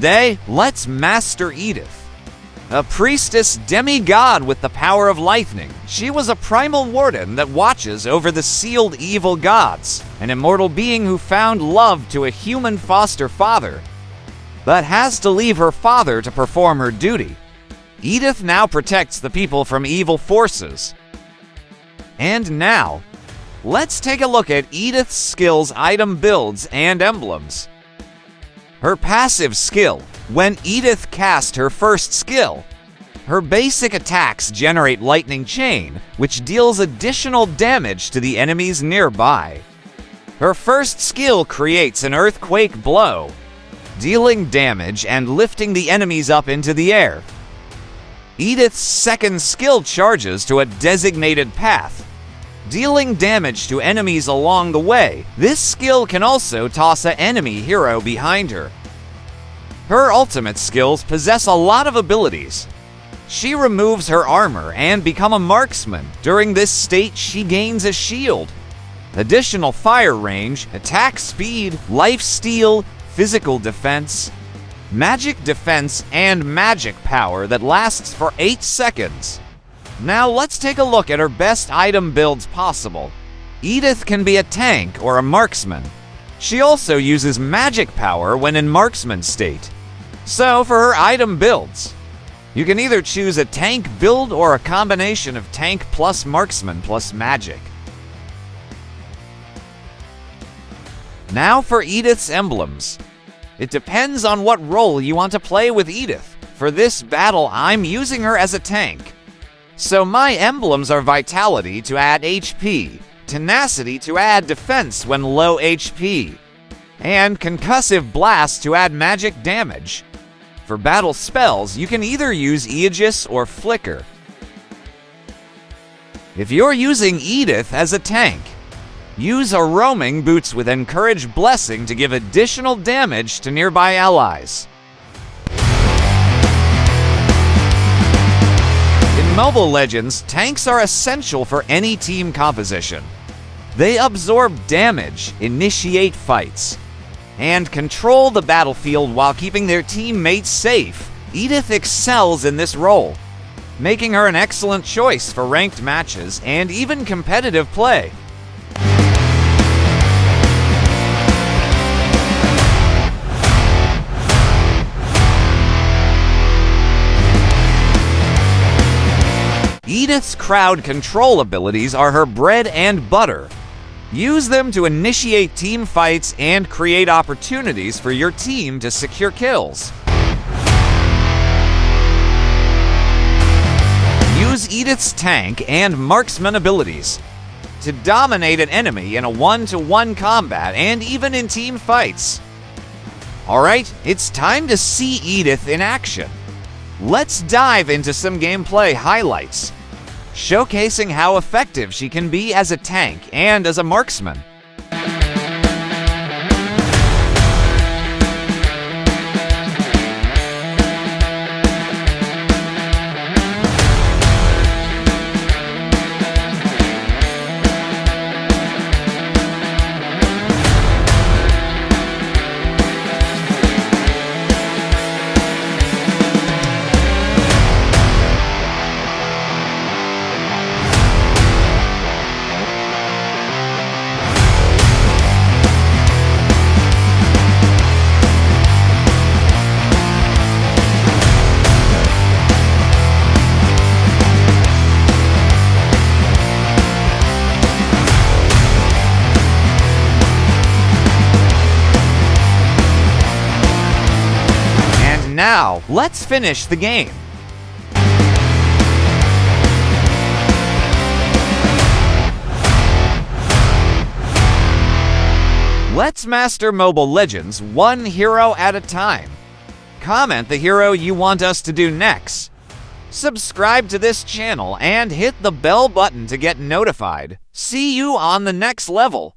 Today, let's master Edith. A priestess demigod with the power of lightning, she was a primal warden that watches over the sealed evil gods, an immortal being who found love to a human foster father, but has to leave her father to perform her duty. Edith now protects the people from evil forces. And now, let's take a look at Edith's skills, item builds, and emblems. Her passive skill. When Edith cast her first skill, her basic attacks generate lightning chain, which deals additional damage to the enemies nearby. Her first skill creates an earthquake blow, dealing damage and lifting the enemies up into the air. Edith's second skill charges to a designated path, dealing damage to enemies along the way. This skill can also toss an enemy hero behind her. Her ultimate skills possess a lot of abilities. She removes her armor and becomes a marksman. During this state, she gains a shield, additional fire range, attack speed, life steal, physical defense, magic defense, and magic power that lasts for 8 seconds. Now let's take a look at her best item builds possible. Edith can be a tank or a marksman. She also uses magic power when in marksman state. So for her item builds, you can either choose a tank build or a combination of tank plus marksman plus magic. Now for Edith's emblems. It depends on what role you want to play with Edith. For this battle, I'm using her as a tank. So my emblems are Vitality to add HP, Tenacity to add defense when low HP, and Concussive Blast to add magic damage. For battle spells, you can either use Aegis or Flicker. If you're using Edith as a tank, use a Roaming Boots with Encourage Blessing to give additional damage to nearby allies. In Mobile Legends, tanks are essential for any team composition. They absorb damage, initiate fights, and control the battlefield while keeping their teammates safe. Edith excels in this role, making her an excellent choice for ranked matches and even competitive play. Edith's crowd control abilities are her bread and butter. Use them to initiate team fights and create opportunities for your team to secure kills. Use Edith's tank and marksman abilities to dominate an enemy in a one-to-one combat and even in team fights. Alright, it's time to see Edith in action. Let's dive into some gameplay highlights, showcasing how effective she can be as a tank and as a marksman. Now, let's finish the game. Let's master Mobile Legends one hero at a time. Comment the hero you want us to do next. Subscribe to this channel and hit the bell button to get notified. See you on the next level.